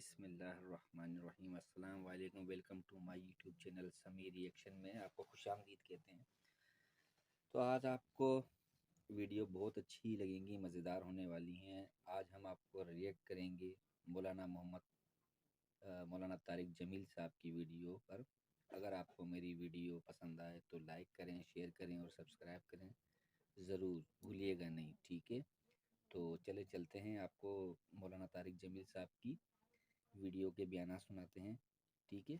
بسم اللہ الرحمن الرحیم۔ السلام علیکم، welcome to my YouTube channel Sameer reaction میں آپ کو خوش آمدید کہتے ہیں۔ تو آج آپ کو ویڈیو بہت اچھی لگیں گی، مزیدار ہونے والی ہیں۔ آج ہم آپ کو ریئیکٹ کریں گے مولانا طارق جمیل صاحب کی ویڈیو پر۔ اگر آپ کو میری ویڈیو پسند آئے تو لائک کریں، شیئر کریں اور سبسکرائب کریں، ضرور بھولیے گا نہیں، ٹھیک ہے؟ تو چلتے ہیں، آپ کو مولانا طارق جمیل صاحب کی ویڈیو کے بیانات سناتے ہیں، ٹھیک ہے؟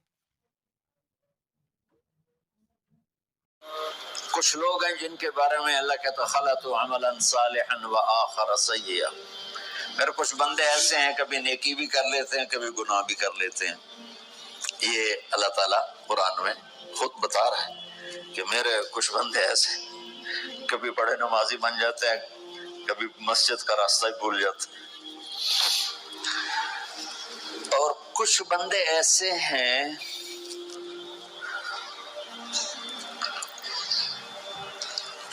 کچھ لوگ ہیں جن کے بارے میں اللہ کہتا خلطوا عملا صالحا وآخر سیئا۔ میرے کچھ بندے ایسے ہیں کبھی نیکی بھی کر لیتے ہیں، کبھی گناہ بھی کر لیتے ہیں۔ یہ اللہ تعالیٰ قرآن میں خود بتا رہا ہے کہ میرے کچھ بندے ایسے ہیں، کبھی بڑے نمازی بن جاتے ہیں، کبھی مسجد کا راستہ ہی بھول جاتے ہیں، اور کچھ بندے ایسے ہیں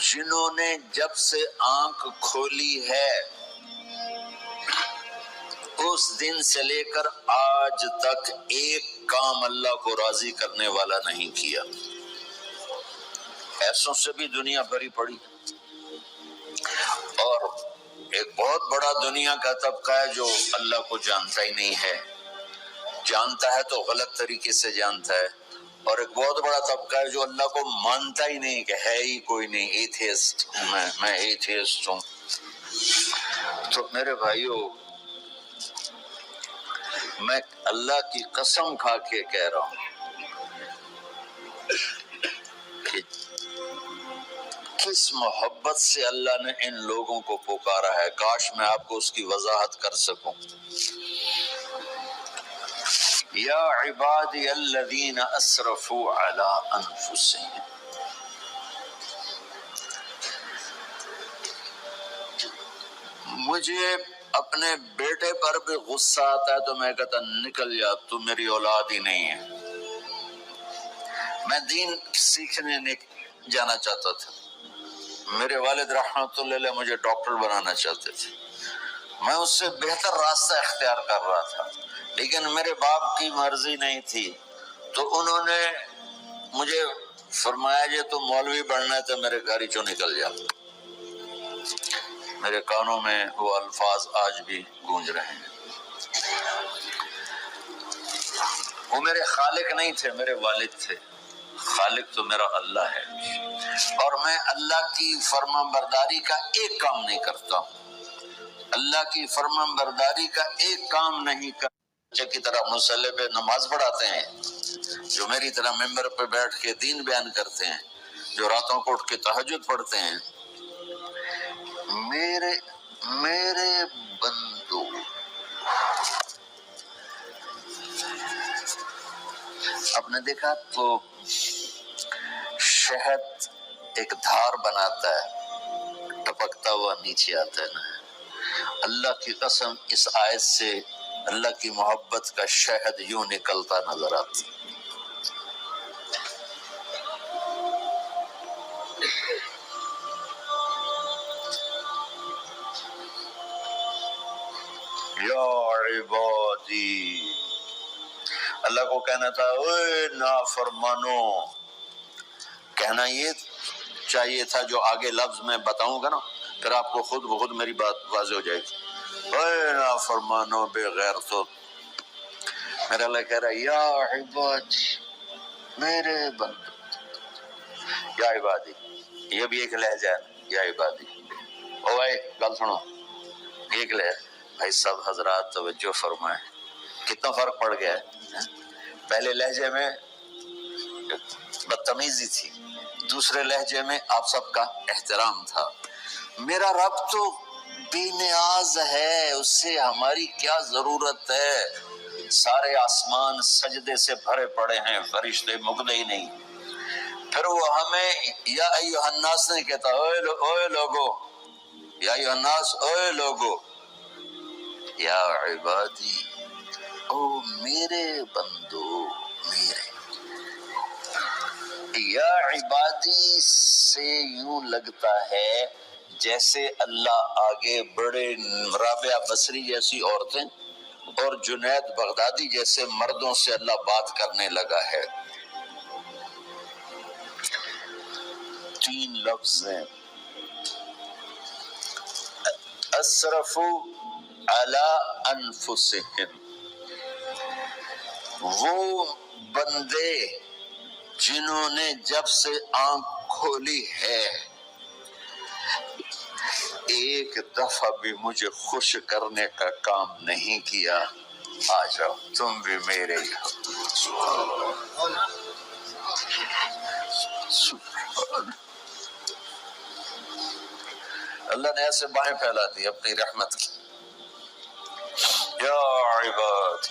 جنہوں نے جب سے آنکھ کھولی ہے اس دن سے لے کر آج تک ایک کام اللہ کو راضی کرنے والا نہیں کیا۔ ایسوں سے بھی دنیا بھری پڑی، اور ایک بہت بڑا دنیا کا طبقہ ہے جو اللہ کو جانتا ہی نہیں ہے، جانتا ہے تو غلط طریقے سے جانتا ہے، اور ایک بہت بڑا طبقہ ہے جو اللہ کو مانتا ہی نہیں کہ ہے ہی کوئی نہیں، ایتھیسٹ ہوں میں ایتھیسٹ ہوں۔ تو میرے بھائیو، میں اللہ کی قسم کھا کے کہہ رہا ہوں کہ کس محبت سے اللہ نے ان لوگوں کو پکارا ہے، کاش میں آپ کو اس کی وضاحت کر سکوں۔ یا عبادی الذین اسرفوا علی انفسہم، مجھے اپنے بیٹے پر بھی غصہ آتا ہے تو میں کہتا نکل جا، تو میری اولاد ہی نہیں ہے۔ میں دین سیکھنے جانا چاہتا تھا، میرے والد رحمۃ اللہ علیہ مجھے ڈاکٹر بنانا چاہتے تھے، میں اس سے بہتر راستہ اختیار کر رہا تھا، لیکن میرے باپ کی مرضی نہیں تھی، تو انہوں نے مجھے فرمایا جی تو مولوی بننا ہے تو میرے گھر چوں نکل جا۔ میرے کانوں میں وہ الفاظ آج بھی گونج رہے ہیں۔ وہ میرے خالق نہیں تھے، میرے والد تھے، خالق تو میرا اللہ ہے، اور میں اللہ کی فرما برداری کا ایک کام نہیں کرتا ہوں، اللہ کی فرما برداری کا ایک کام نہیں کرتا۔ بچے کی طرح مصلی پہ نماز پڑھاتے ہیں، جو میری طرح ممبر پہ بیٹھ کے دین بیان کرتے ہیں، جو راتوں کو اٹھ کے تہجد پڑھتے ہیں، میرے بندو، آپ نے دیکھا تو شہد ایک دھار بناتا ہے، ٹپکتا ہوا نیچے آتا ہے نا۔ اللہ کی قسم اس آیت سے اللہ کی محبت کا شہد یوں نکلتا نظر آتا۔ یا عبادی، اللہ کو کہنا تھا اے نافرمانو، کہنا یہ چاہیے تھا جو آگے لفظ میں بتاؤں گا نا، پھر آپ کو خود بخود میری بات واضح ہو جائے گی۔ اے نافرمانو بے غیرتو، میرا اللہ کہہ رہا ہے یا عبادی، میرے بندو، یا عبادی، یہ بھی ایک لہجہ ہے، یا عبادی۔ او بھائی گل سنو، ایک لہجہ، بھائی سب حضرات توجہ فرمائیں، کتنا فرق پڑ گیا ہے۔ پہلے لہجے میں بدتمیزی تھی، دوسرے لہجے میں آپ سب کا احترام تھا۔ میرا رب تو بے نیاز ہے، اس سے ہماری کیا ضرورت ہے، سارے آسمان سجدے سے بھرے پڑے ہیں، فرشتے مکتے ہی نہیں۔ پھر وہ ہمیں یا ایھا الناس نہیں کہتا، اوے لوگو، یا ایھا الناس، اوے لوگو، یا عبادی، او میرے بندو، میرے یا عبادی سے یوں لگتا ہے جیسے اللہ آگے بڑے رابعہ بصری جیسی عورتیں اور جنید بغدادی جیسے مردوں سے اللہ بات کرنے لگا ہے۔ 3 لفظ ہیں، اسرفوا علی انفسہم، وہ بندے جنہوں نے جب سے آنکھ کھولی ہے ایک دفعہ بھی مجھے خوش کرنے کا کام نہیں کیا، آ جاؤ تم بھی میرے ہی ہو۔ سبحان اللہ نے ایسے باہیں پھیلا دی اپنی رحمت کی۔ یا عباد،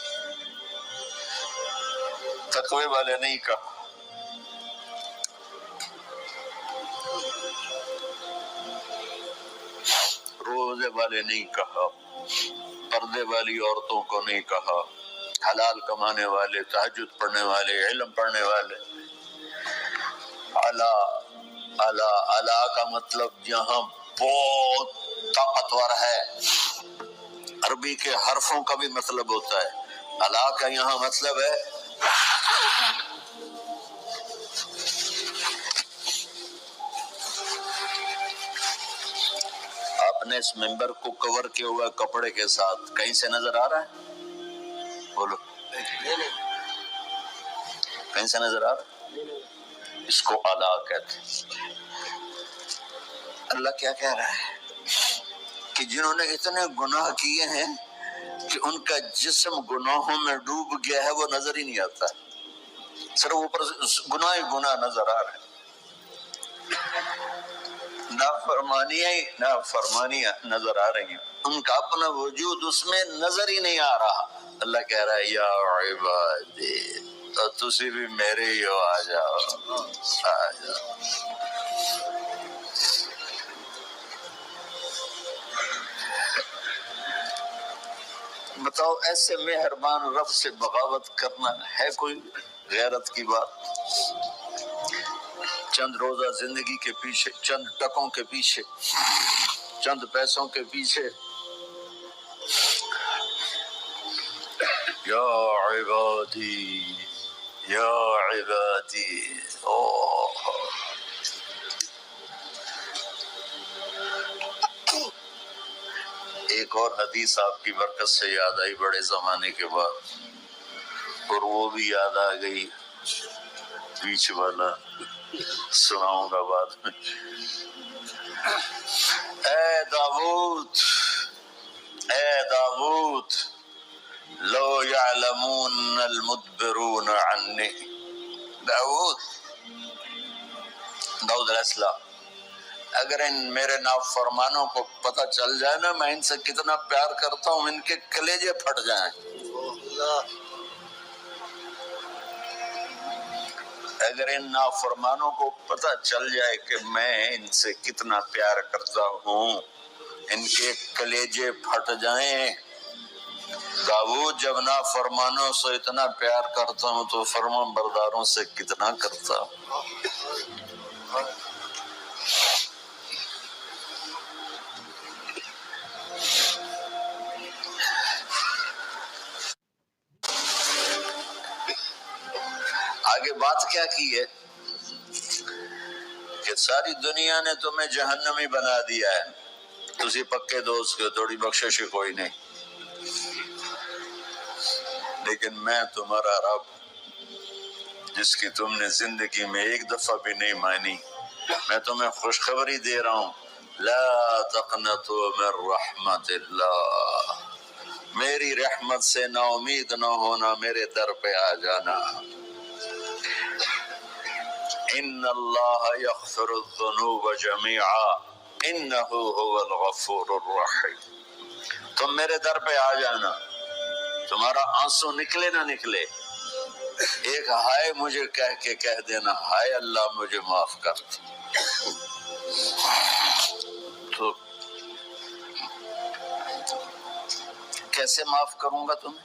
تقوی والے نہیں کہا، روزے والے نہیں کہا، پردے والی عورتوں کو نہیں کہا، حلال کمانے والے، تہجد پڑھنے والے، علم پڑھنے والے۔ اعلیٰ کا مطلب یہاں بہت طاقتور ہے، عربی کے حرفوں کا بھی مطلب ہوتا ہے، اعلیٰ کا یہاں مطلب ہے آپ نے اس ممبر کو کور کیا ہوا کپڑے کے ساتھ، کہیں سے نظر آ رہا ہے؟ بولو، کہیں سے نظر آ رہا ہے؟ اس کو اعلیٰ کہتے ہیں۔ اللہ کیا کہہ رہا ہے کہ جنہوں نے اتنے گناہ کیے ہیں کہ ان کا جسم گناہوں میں ڈوب گیا ہے، وہ نظر ہی نہیں آتا، صرف اوپر گناہ ہی گناہ نظر آ رہے ہیں، نافرمانیاں نظر آ رہی ہیں، ان کا اپنا وجود اس میں نظر ہی نہیں آ رہا۔ اللہ کہہ رہا ہے یا عبادی، تو تسی بھی میرے ہی ہو، آ جاؤ آ جاؤ۔ بتاؤ ایسے مہربان رب سے بغاوت کرنا ہے کوئی غیرت کی بات؟ چند روزہ زندگی کے پیچھے، چند ٹکوں کے پیچھے، چند پیسوں کے پیچھے، یا عبادی یا عبادی۔ ایک اور حدیث آپ کی برکت سے یاد آئی بڑے زمانے کے بعد، اور وہ بھی یاد آ گئی، بیچ والا سناؤں گا بعد میں۔ اے داود لو یعلمون المدبرون عنی، داود علیہ السلام، اگر ان میرے نافرمانوں کو پتہ چل جائے نا میں ان سے کتنا پیار کرتا ہوں، ان کے کلیجے پھٹ جائیں۔ اگر ان نافرمانوں کو پتہ چل جائے کہ میں ان سے کتنا پیار کرتا ہوں، ان کے کلیجے پھٹ جائیں۔ داؤد جب نافرمانوں سے اتنا پیار کرتا ہوں تو فرمان برداروں سے کتنا کرتا ہوں۔ آگے بات کیا کی ہے کہ ساری دنیا نے تمہیں جہنمی بنا دیا ہے، تسی پکے دوست کے، تھوڑی بخشش کوئی نہیں، لیکن میں تمہارا رب جس کی تم نے زندگی میں ایک دفعہ بھی نہیں مانی، میں تمہیں خوشخبری دے رہا ہوں، لا تقنطوا من رحمت اللہ، میری رحمت سے نا امید نہ ہونا، میرے در پہ آ جانا۔ ان اللہ یغفر الذنوب جميعا انہ هو الغفور الرحیم، تم میرے در پہ آ جانا، تمہارا آنسو نکلے نہ نکلے، ایک ہائے مجھے کہہ کے کہہ دینا، ہائے اللہ مجھے معاف کر۔ تو کیسے معاف کروں گا تمہیں؟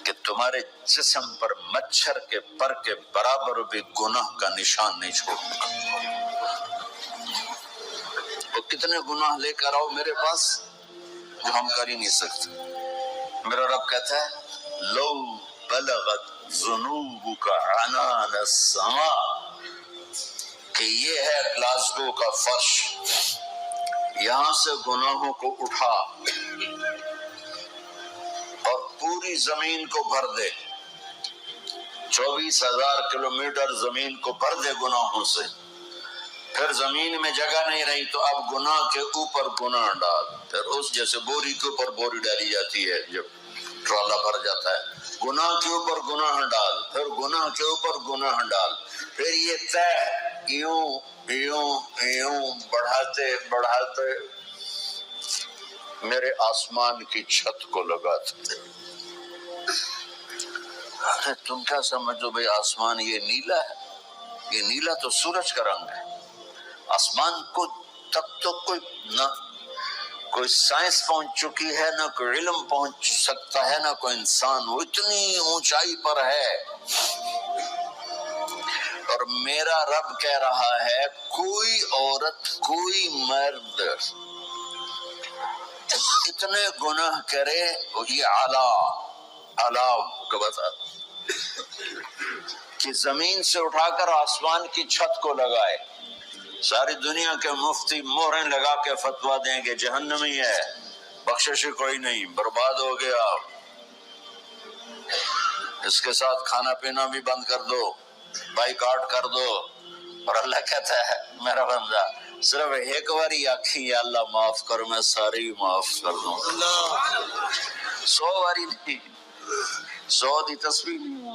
کہ تمہارے جسم پر مچھر کے پر کے برابر بھی گناہ کا نشان نہیں چھوڑوں گا۔ تو کتنے گناہ لے کر آؤ میرے پاس جو ہم کر ہی نہیں سکتے، میرا رب کہتا ہے لو بلغت ذنوبک عنان السماء، کہ یہ ہے گلاسگو کا فرش، یہاں سے گناہوں کو اٹھا اور پوری زمین کو بھر دے، 24,000 کلومیٹر زمین کو بھر دے گناہوں سے، پھر زمین میں جگہ نہیں رہی تو اب گناہ کے اوپر گناہ ڈال، پھر اس جیسے بوری کے اوپر بوری ڈالی جاتی ہے جب ٹرالا بھر جاتا ہے، گناہ کے اوپر گناہ ڈال، پھر گناہ کے اوپر گناہ ڈال، پھر یہ طے یوں یوں یوں بڑھاتے بڑھاتے میرے آسمان کی چھت کو لگاتے۔ ارے تم کیا سمجھو بھئی آسمان یہ نیلا ہے؟ یہ نیلا تو سورج کا رنگ ہے۔ آسمان کو تب تو کوئی سائنس پہنچ چکی ہے، نہ کوئی علم پہنچ سکتا ہے، نہ کوئی انسان، وہ اتنی اونچائی پر ہے۔ اور میرا رب کہہ رہا ہے کوئی عورت کوئی مرد اتنے گناہ کرے، یہ اعلیٰ کا بتا کہ زمین سے اٹھا کر آسمان کی چھت کو لگائے، ساری دنیا کے مفتی مہریں لگا کے فتویٰ دیں کہ جہنمی ہے، بخشش کوئی نہیں، برباد ہو گیا، اس کے ساتھ کھانا پینا بھی بند کر دو، بائیکاٹ کر دو۔ اور اللہ کہتا ہے میرا بندہ صرف ایک باری آکھی یا اللہ معاف کر، میں ساری معاف کر دوں، 100 باری نہیں، 100 دی تسبیح نہیں۔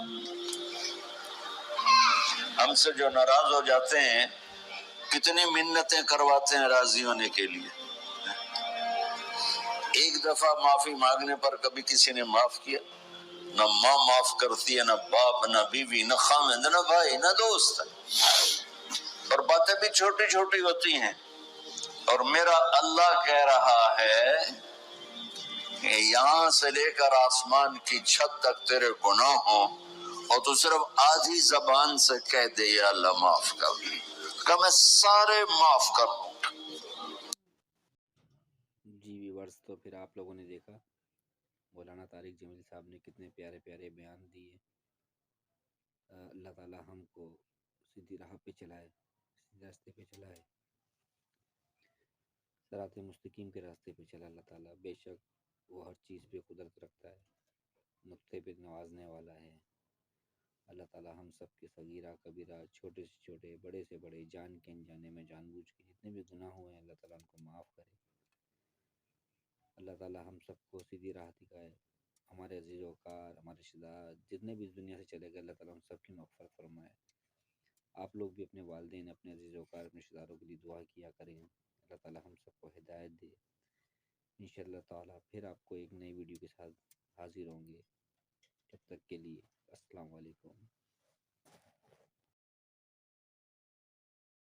ہم سے جو ناراض ہو جاتے ہیں کتنی منتیں کرواتے ہیں راضی ہونے کے لیے، ایک دفعہ معافی مانگنے پر کبھی کسی نے معاف کیا؟ نہ ماں معاف کرتی ہے، نہ باپ، نہ بیوی، نہ خامند، نہ بھائی، نہ دوست، اور باتیں بھی چھوٹی چھوٹی ہوتی ہیں۔ اور میرا اللہ کہہ رہا ہے کہ یہاں سے لے کر آسمان کی چھت تک تیرے گناہ ہوں اور تو صرف آدھی زبان سے کہہ دے یا اللہ معاف کر، کہ میں سارے معاف کر دوں۔ جی ویورز، تو پھر آپ لوگوں نے دیکھا مولانا طارق جمیل صاحب نے کتنے پیارے پیارے بیان دیے۔ اللہ تعالی ہم کو سیدھی راہ پہ چلائے، سیدھے راستے پہ چلائے، صراط مستقیم کے راستے پہ چلا اللہ تعالیٰ۔ بے شک وہ ہر چیز پہ قدرت رکھتا ہے، نقطے پہ نوازنے والا ہے۔ اللہ تعالیٰ ہم سب کے صغیرہ کبیرہ، چھوٹے سے چھوٹے، بڑے سے بڑے، جان کے انجانے میں جان بوجھ کے جتنے بھی گناہ ہوئے ہیں اللہ تعالیٰ ان کو معاف کرے۔ اللہ تعالیٰ ہم سب کو سیدھی راہ دکھائے، ہمارے عزیز وقار، ہمارے رشتہ دار جتنے بھی اس دنیا سے چلے گئے اللہ تعالیٰ ان سب کی مغفرت فرمائے۔ آپ لوگ بھی اپنے والدین، اپنے عزیز وقار، اپنے رشتہ داروں کے لیے دعا کیا کریں، اللہ تعالیٰ ہم سب کو ہدایت دے۔ انشاءاللہ تعالیٰ پھر آپ کو ایک نئی ویڈیو کے ساتھ حاضر ہوں گے، تب تک کے لیے السلام علیکم۔